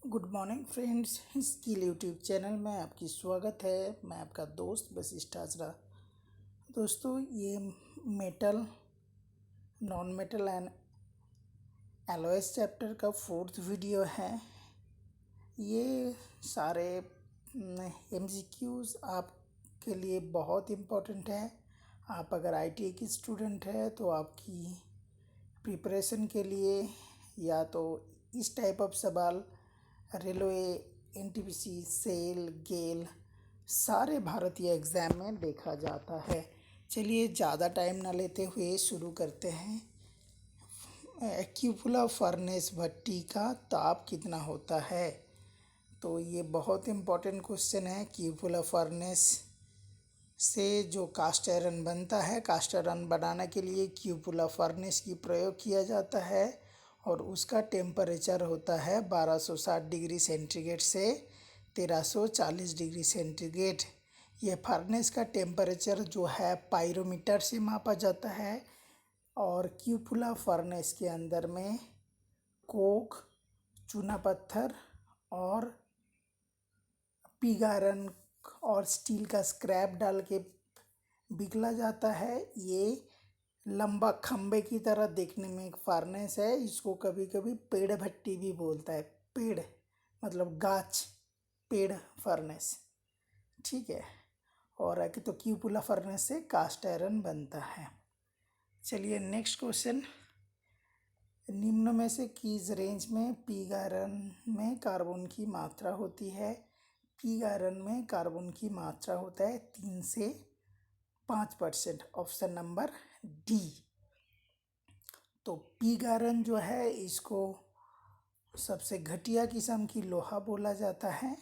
Good morning friends, skill YouTube channel में आपकी स्वागत है। मैं आपका दोस्त वशिष्ठ हाजरा। दोस्तों, ये metal, non metal and alloys chapter का 4th वीडियो है। ये सारे MCQs आपके लिए बहुत इम्पोर्टेंट है। आप अगर ITI की स्टूडेंट है तो आपकी प्रिपरेशन के लिए या तो इस टाइप ऑफ सवाल रेलवे, NTPC, सेल, गेल सारे भारतीय एग्ज़ाम में देखा जाता है। चलिए ज़्यादा टाइम ना लेते हुए शुरू करते हैं। क्यूपुला फर्नेस भट्टी का ताप कितना होता है? तो ये बहुत इम्पोर्टेंट क्वेश्चन है। क्यूपुला फर्नेस से जो कास्ट आयरन बनता है, कास्ट आयरन बनाने के लिए क्यूपुला फर्नेस की प्रयोग किया जाता है और उसका टेम्परेचर होता है 1260 डिग्री सेंटीग्रेड से 1340 डिग्री सेंटीग्रेड। ये फर्नेस का टेम्परेचर जो है पायरोमीटर से मापा जाता है और क्यूपुला फर्नेस के अंदर में कोक, चूना पत्थर और पिग आयरन और स्टील का स्क्रैप डाल के बिगला जाता है। ये लंबा खंबे की तरह देखने में एक फर्नेस है। इसको कभी कभी पेड़ भट्टी भी बोलता है। पेड़ मतलब गाछ, पेड़ फर्नेस, ठीक है। और आगे तो क्यूपुला फर्नेस से कास्ट आयरन बनता है। चलिए नेक्स्ट क्वेश्चन। निम्न में से किस रेंज में पिग आयरन में कार्बन की मात्रा होती है? पिग आयरन में कार्बन की मात्रा होता है 3 से 5%। Option number D. तो पिग आयरन जो है इसको सबसे घटिया किस्म की लोहा बोला जाता है,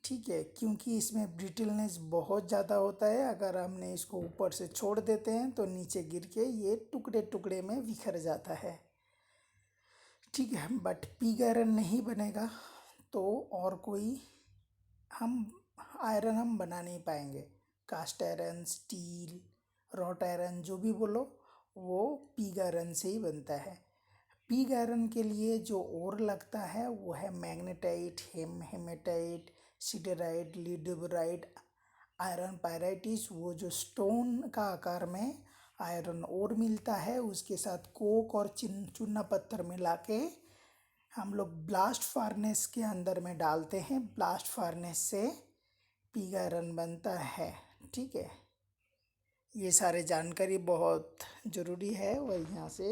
ठीक है, क्योंकि इसमें ब्रिटलनेस बहुत ज़्यादा होता है। अगर हमने इसको ऊपर से छोड़ देते हैं तो नीचे गिर के ये टुकड़े टुकड़े में बिखर जाता है, ठीक है। बट पिग आयरन नहीं बनेगा तो और कोई आयरन हम बना नहीं पाएंगे। Cast iron, steel, wrought iron जो भी बोलो वो पिग आयरन से ही बनता है। पिग आयरन के लिए जो ओर लगता है वो है मैग्नेटाइट, हेमेटाइट, सिडराइट, लिडोबराइट, आयरन पायराइटिस। वो जो स्टोन का आकार में आयरन ओर मिलता है उसके साथ कोक और चूना पत्थर मिला के हम लोग ब्लास्ट फार्नेस के अंदर में डालते हैं। ब्लास्ट फार्नेस से पिग आयरन बनता है, ठीक है। ये सारे जानकारी बहुत ज़रूरी है और यहाँ से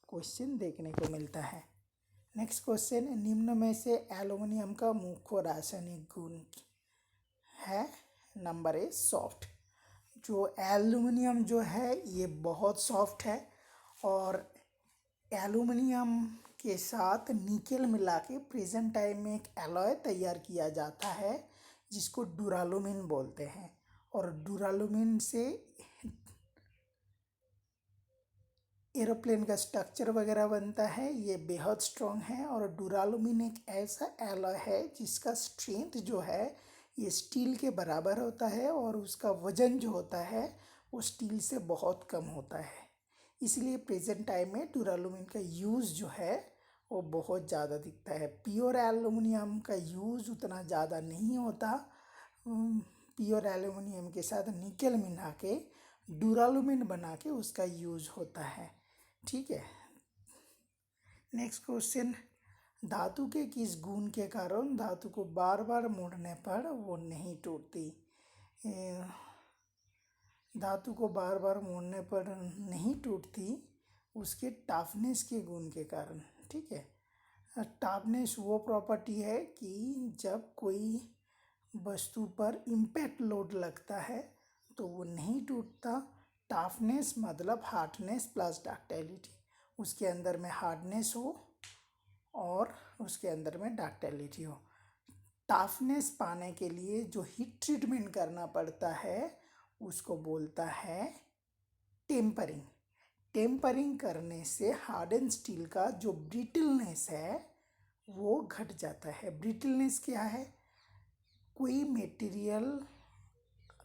क्वेश्चन देखने को मिलता है। नेक्स्ट क्वेश्चन, निम्न में से एल्युमिनियम का मुख्य रासायनिक गुण है? Number A soft. जो एल्युमिनियम जो है ये बहुत सॉफ्ट है और एल्युमिनियम के साथ निकेल मिला के प्रेजेंट टाइम में एक एलॉय तैयार किया जाता है जिसको डुरालुमिन बोलते हैं। और डुरालुमिन से एरोप्लेन का स्ट्रक्चर वगैरह बनता है। ये बेहद स्ट्रॉन्ग है और डुरालुमिन एक ऐसा एलॉय है जिसका स्ट्रेंथ जो है ये स्टील के बराबर होता है और उसका वजन जो होता है वो स्टील से बहुत कम होता है। इसलिए प्रेजेंट टाइम में डुरालुमिन का यूज़ जो है वो बहुत ज़्यादा दिखता है। प्योर एल्युमिनियम का यूज़ उतना ज़्यादा नहीं होता। प्योर एल्युमिनियम के साथ निकेल मिला के डुरालुमिन बना के उसका यूज़ होता है, ठीक है। नेक्स्ट क्वेश्चन, धातु के किस गुण के कारण धातु को बार बार मोड़ने पर वो नहीं टूटती? धातु को बार बार मोड़ने पर नहीं टूटती उसके टाफनेस के गुण के कारण, ठीक है। टाफनेस वो प्रॉपर्टी है कि जब कोई वस्तु पर इम्पैक्ट लोड लगता है तो वो नहीं टूटता। टाफनेस मतलब हार्डनेस प्लस डक्टाइलिटी। उसके अंदर में हार्डनेस हो और उसके अंदर में डक्टाइलिटी हो। टाफनेस पाने के लिए जो हीट ट्रीटमेंट करना पड़ता है उसको बोलता है टेम्परिंग। टेम्परिंग करने से हार्डन स्टील का जो ब्रिटलनेस है वो घट जाता है। ब्रिटलनेस क्या है? कोई मटेरियल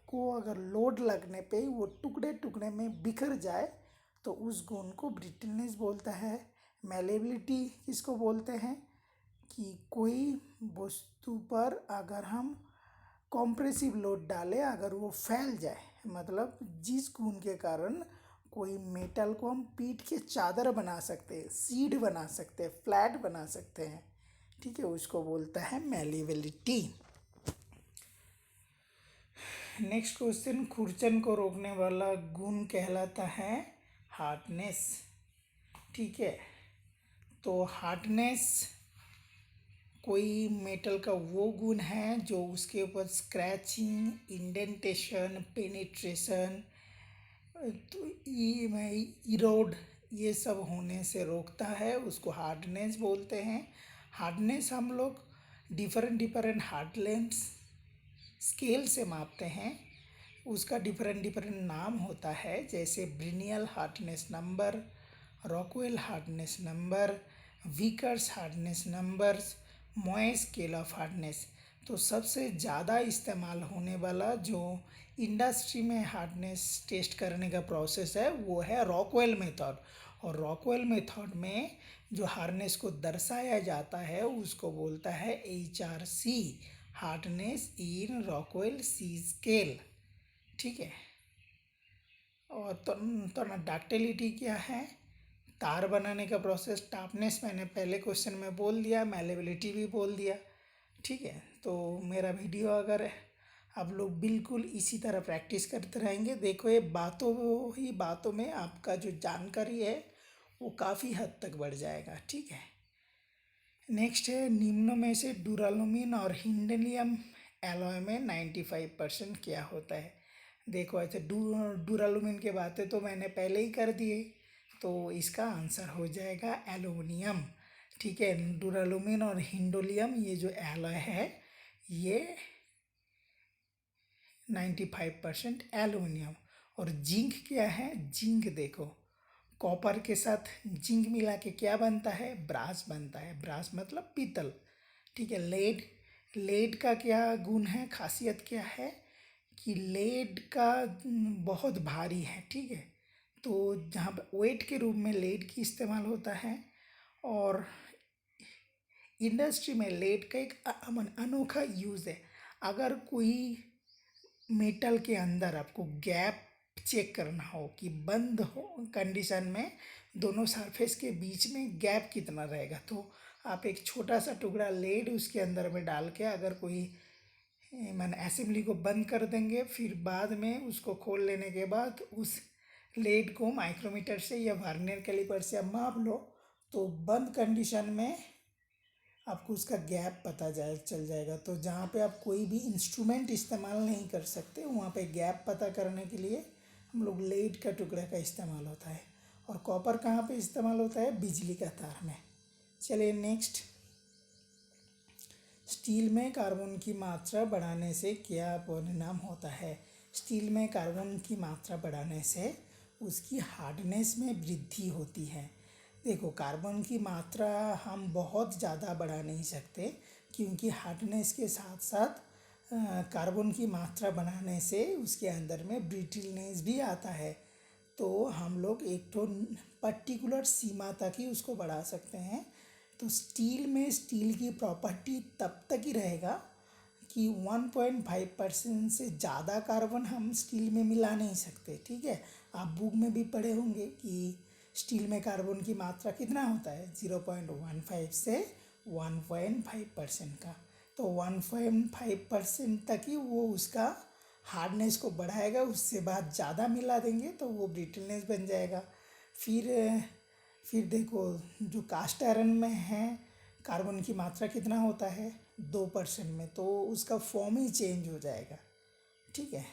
को अगर लोड लगने पे वो टुकड़े टुकड़े में बिखर जाए तो उस गुण को ब्रिटलनेस बोलता है। मैलेबिलिटी किसको बोलते हैं? कि कोई वस्तु पर अगर हम कॉम्प्रेसिव लोड डालें, अगर वो फैल जाए, मतलब जिस गुण के कारण कोई मेटल को हम पीट के चादर बना सकते हैं, सीट बना सकते हैं, फ्लैट बना सकते हैं, ठीक है, उसको बोलता है मैलिएबिलिटी। नेक्स्ट क्वेश्चन, खुरचन को रोकने वाला गुण कहलाता है हार्डनेस। ठीक है, तो हार्डनेस कोई मेटल का वो गुण है जो उसके ऊपर स्क्रैचिंग, इंडेंटेशन, पेनिट्रेशन, तो इरोड, ये सब होने से रोकता है, उसको हार्डनेस बोलते हैं। हार्डनेस हम लोग डिफरेंट डिफरेंट हार्डनेस स्केल से मापते हैं, उसका डिफरेंट डिफरेंट नाम होता है, जैसे Brinell hardness number, Rockwell hardness number, Vickers hardness numbers, Mohs scale of hardness. तो सबसे ज़्यादा इस्तेमाल होने वाला जो इंडस्ट्री में हार्डनेस टेस्ट करने का प्रोसेस है वो है रॉकवेल मेथड। और रॉकवेल मेथड में जो हार्डनेस को दर्शाया जाता है उसको बोलता है HRC, hardness in Rockwell C scale. ठीक है, और तो ना डक्टिलिटी क्या है, तार बनाने का प्रोसेस। टाफनेस मैंने पहले क्वेश्चन में बोल दिया, मैलेबिलिटी भी बोल दिया। ठीक है, तो मेरा वीडियो अगर आप लोग बिल्कुल इसी तरह प्रैक्टिस करते रहेंगे, देखो ये बातों ही बातों में आपका जो जानकारी है वो काफ़ी हद तक बढ़ जाएगा। ठीक है, नेक्स्ट है, निम्न में से डुरालुमिन और हिंडोलियम एलॉय में 95% क्या होता है। देखो ऐसे डुरालुमिन के बातें तो मैंने पहले ही कर दिए, तो इसका आंसर हो जाएगा एल्युमिनियम। ठीक है, डुरालुमिन और हिंडोलियम ये जो एलॉय है ये 95% एल्युमिनियम। और जिंक क्या है, जिंक देखो कॉपर के साथ जिंक मिला के क्या बनता है, ब्रास बनता है, ब्रास मतलब पीतल। ठीक है, लेड, लेड का क्या गुण है, खासियत क्या है कि लेड का बहुत भारी है। ठीक है, तो जहाँ पर वेट के रूप में लेड की इस्तेमाल होता है, और इंडस्ट्री में लेड का एक अनोखा यूज़ है। अगर कोई मेटल के अंदर आपको गैप चेक करना हो कि बंद हो कंडीशन में दोनों सरफेस के बीच में गैप कितना रहेगा, तो आप एक छोटा सा टुकड़ा लेड उसके अंदर में डाल के अगर कोई मैंने असेंबली को बंद कर देंगे, फिर बाद में उसको खोल लेने के बाद उस लेड को माइक्रोमीटर से या वर्नियर कैलिपर से आप माप लो, तो बंद कंडीशन में आपको उसका गैप पता चल जाएगा। तो जहाँ पे आप कोई भी इंस्ट्रूमेंट इस्तेमाल नहीं कर सकते, वहाँ पे गैप पता करने के लिए हम लोग लेड का टुकड़ा का इस्तेमाल होता है। और कॉपर कहाँ पे इस्तेमाल होता है, बिजली का तार में। चलिए नेक्स्ट, स्टील में कार्बन की मात्रा बढ़ाने से क्या परिणाम होता है। स्टील में कार्बन की मात्रा बढ़ाने से उसकी हार्डनेस में वृद्धि होती है। देखो कार्बन की मात्रा हम बहुत ज़्यादा बढ़ा नहीं सकते, क्योंकि हार्डनेस के साथ साथ कार्बन की मात्रा बढ़ाने से उसके अंदर में ब्रिटलनेस भी आता है। तो हम लोग एक तो पर्टिकुलर सीमा तक ही उसको बढ़ा सकते हैं। तो स्टील में स्टील की प्रॉपर्टी तब तक ही रहेगा कि 1.5% से ज़्यादा कार्बन हम स्टील में मिला नहीं सकते। ठीक है, आप बुक में भी पढ़े होंगे कि स्टील में कार्बन की मात्रा कितना होता है, 0.15 से 1.5% का। तो 1.5% तक ही वो उसका हार्डनेस को बढ़ाएगा, उससे बाद ज़्यादा मिला देंगे तो वो ब्रिटलनेस बन जाएगा। फिर देखो जो कास्ट आयरन में है कार्बन की मात्रा कितना होता है, 2% में, तो उसका फॉर्म ही चेंज हो जाएगा। ठीक है,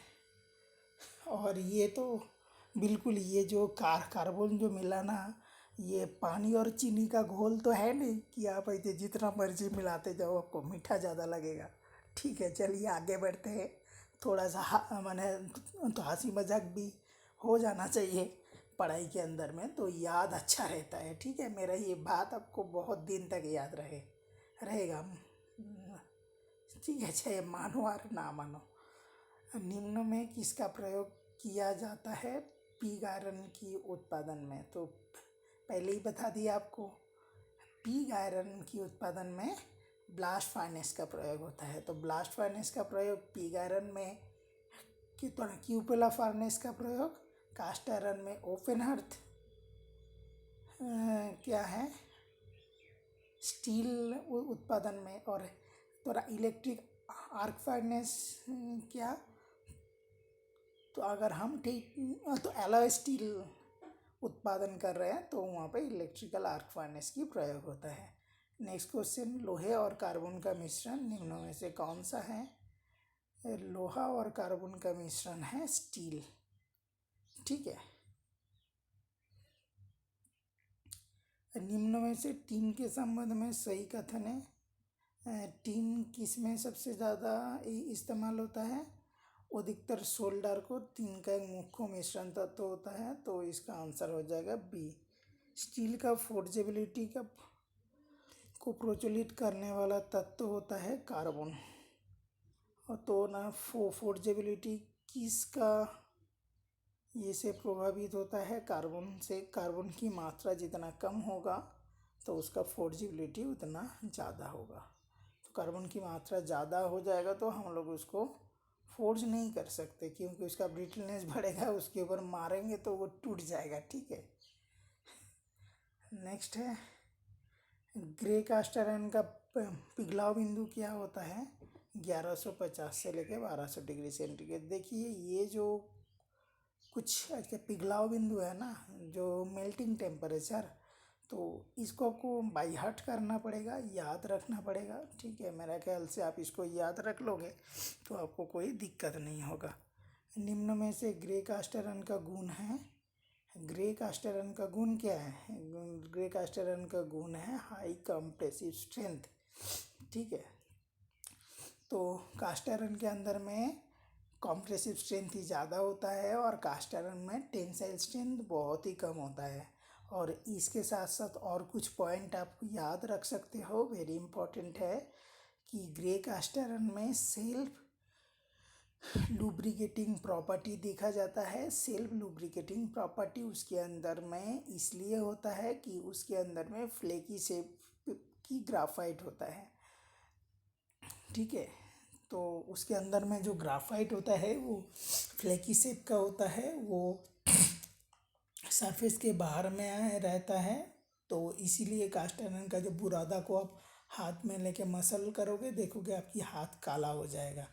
और ये तो बिल्कुल ये जो कार्बन जो मिला ना, ये पानी और चीनी का घोल तो है नहीं कि आप ऐसे जितना मर्जी मिलाते जाओ आपको मीठा ज़्यादा लगेगा। ठीक है, चलिए आगे बढ़ते हैं। थोड़ा सा माने तो हंसी मजाक भी हो जाना चाहिए पढ़ाई के अंदर में, तो याद अच्छा रहता है। ठीक है, मेरा ये बात आपको बहुत दिन तक याद रहेगा। ठीक है, चाहे मानो और ना मानो। निम्न में किसका प्रयोग किया जाता है पिग आयरन की उत्पादन में, तो पहले ही बता दिया आपको, पिग आयरन की उत्पादन में ब्लास्ट फार्नेस का प्रयोग होता है। तो ब्लास्ट फार्नेस का प्रयोग पिग आयरन में, क्यूपेला फार्नेस का प्रयोग कास्ट आयरन में, ओपन हर्थ क्या है स्टील उत्पादन में, और थोड़ा इलेक्ट्रिक आर्क फार्नेस क्या, तो अगर हम ठीक तो एलॉय स्टील उत्पादन कर रहे हैं तो वहाँ पे इलेक्ट्रिकल आर्क फार्नेस की प्रयोग होता है। नेक्स्ट क्वेश्चन, लोहे और कार्बन का मिश्रण निम्नों में से कौन सा है? लोहा और कार्बन का मिश्रण है स्टील। ठीक है। निम्न में से टीन के संबंध में सही कथन है। टीन किस में सबसे ज़्यादा इस्तेमाल होता है? अधिकतर सोल्डर को टीन का एक मुख्य मिश्रण तत्व होता है, तो इसका आंसर हो जाएगा बी। स्टील का फोर्जेबिलिटी को प्रज्वलित करने वाला तत्व होता है कार्बन। और तो ना फोर्जेबिलिटी किसका ये से प्रभावित होता है? कार्बन से। कार्बन की मात्रा जितना कम होगा तो उसका फोर्जेबिलिटी उतना ज़्यादा होगा। तो कार्बन की मात्रा ज़्यादा हो जाएगा तो हम लोग उसको फोर्ज नहीं कर सकते, क्योंकि उसका ब्रिटलनेस बढ़ेगा, उसके ऊपर मारेंगे तो वो टूट जाएगा। ठीक है। नेक्स्ट है, ग्रे कास्ट आयरन का पिघलाव बिंदु क्या होता है? 1150 से लेकर 1200 डिग्री सेंटीग्रेड। देखिए ये जो कुछ अच्छा पिघलाव बिंदु है ना, जो मेल्टिंग टेम्परेचर, तो इसको आपको बाई हार्ट करना पड़ेगा, याद रखना पड़ेगा। ठीक है, मेरा ख्याल से आप इसको याद रख लोगे तो आपको कोई दिक्कत नहीं होगा। निम्न में से ग्रे कास्ट आयरन का गुण है, ग्रे कास्ट आयरन का गुण क्या है? ग्रे कास्ट आयरन का गुण है हाई कंप्रेसिव स्ट्रेंथ। ठीक है। तो कास्ट आयरन के अंदर में कंप्रेसिव स्ट्रेंथ ही ज़्यादा होता है और कास्ट आयरन में टेंसाइल स्ट्रेंथ बहुत ही कम होता है। और इसके साथ साथ और कुछ पॉइंट आप याद रख सकते हो, वेरी इंपॉर्टेंट है, कि ग्रे कास्ट आयरन में सेल्फ लुब्रिकेटिंग प्रॉपर्टी देखा जाता है। सेल्फ लुब्रिकेटिंग प्रॉपर्टी उसके अंदर में इसलिए होता है कि उसके अंदर में फ्लेकी शेप की ग्राफाइट होता है। ठीक है। तो उसके अंदर में जो ग्राफाइट होता है वो फ्लेकी शेप का होता है, वो सरफेस के बाहर में रहता है। तो इसीलिए कास्ट आयरन का जो बुरादा को आप हाथ में लेके मसल करोगे, देखोगे आपकी हाथ काला हो जाएगा।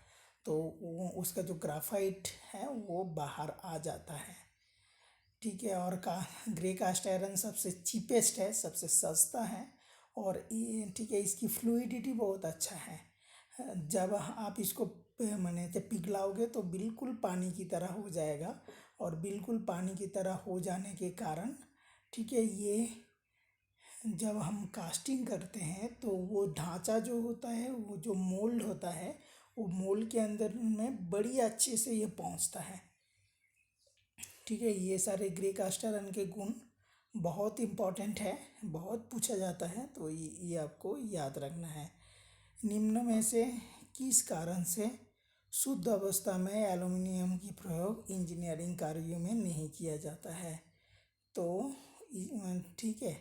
तो वो उसका जो ग्राफाइट है वो बाहर आ जाता है। ठीक है। और ग्रे कास्ट आयरन सबसे चीपेस्ट है, सबसे सस्ता है। और ठीक है, इसकी फ्लूइडिटी बहुत अच्छा है। जब आप इसको माने पिघलाओगे तो बिल्कुल पानी की तरह हो जाएगा। और बिल्कुल पानी की तरह हो जाने के कारण, ठीक है, ये जब हम कास्टिंग करते हैं तो वो ढांचा जो होता है, वो जो मोल्ड होता है, वो मोल्ड के अंदर में बड़ी अच्छे से ये पहुंचता है। ठीक है। ये सारे ग्रे कास्ट आयरन के गुण बहुत इम्पॉर्टेंट है, बहुत पूछा जाता है, तो ये आपको याद रखना है। निम्न में से किस कारण से शुद्ध अवस्था में एल्युमिनियम की प्रयोग इंजीनियरिंग कार्यों में नहीं किया जाता है? तो ठीक है,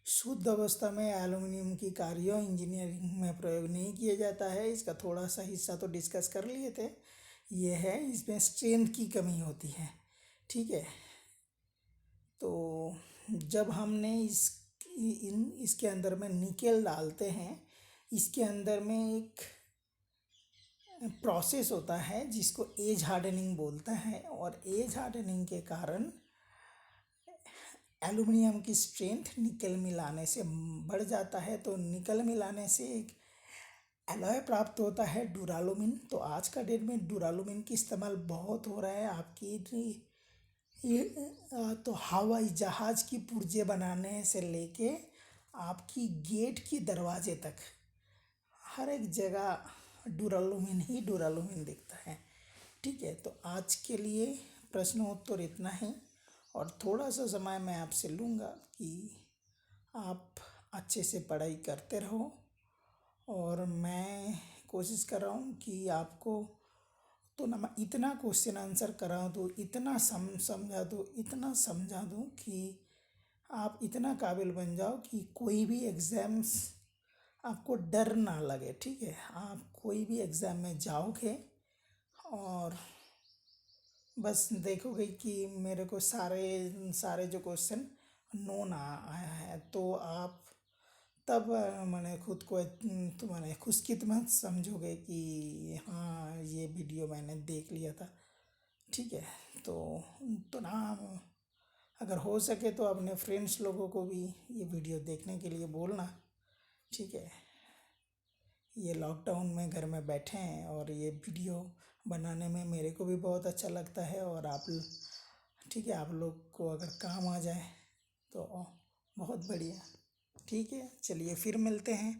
शुद्ध अवस्था में एल्युमिनियम की कार्यों इंजीनियरिंग में प्रयोग नहीं किया जाता है। इसका थोड़ा सा हिस्सा तो डिस्कस कर लिए थे। ये है, इसमें स्ट्रेंथ की कमी होती है। ठीक है। तो जब हमने इसके अंदर में निकेल डालते हैं, इसके अंदर में एक प्रोसेस होता है जिसको एज हार्डनिंग बोलते हैं। और एज हार्डनिंग के कारण एल्युमिनियम की स्ट्रेंथ निकल मिलाने से बढ़ जाता है। तो निकल मिलाने से एक एलॉय प्राप्त होता है डुरालुमिन। तो आज का डेट में डुरालुमिन की इस्तेमाल बहुत हो रहा है आपकी तो हवाई जहाज की पुर्जे बनाने से लेके आपकी गेट की दरवाजे तक हर एक जगह डुरालुमिन ही डुरालुमिन दिखता है। ठीक है। तो आज के लिए प्रश्नोत्तर इतना ही, और थोड़ा सा समय मैं आपसे लूँगा कि आप अच्छे से पढ़ाई करते रहो। और मैं कोशिश कर रहा हूँ कि आपको तो ना मैं इतना क्वेश्चन आंसर करा दूँ, इतना समझा दूँ, इतना समझा दूँ कि आप इतना काबिल बन जाओ कि कोई भी एग्ज़ाम्स आपको डर ना लगे, ठीक है। आप कोई भी एग्ज़ाम में जाओगे और बस देखोगे कि मेरे को सारे सारे जो क्वेश्चन नोन आया है, तो आप तब मैंने खुद को तो मैंने खुशकिस्मत समझोगे कि हाँ ये वीडियो मैंने देख लिया था, ठीक है। तो ना अगर हो सके तो अपने फ्रेंड्स लोगों को भी ये वीडियो देखने के लिए बोलना, ठीक है। ये लॉकडाउन में घर में बैठे हैं और ये वीडियो बनाने में मेरे को भी बहुत अच्छा लगता है, और ठीक है, आप लोग को अगर काम आ जाए तो बहुत बढ़िया। ठीक है, चलिए फिर मिलते हैं।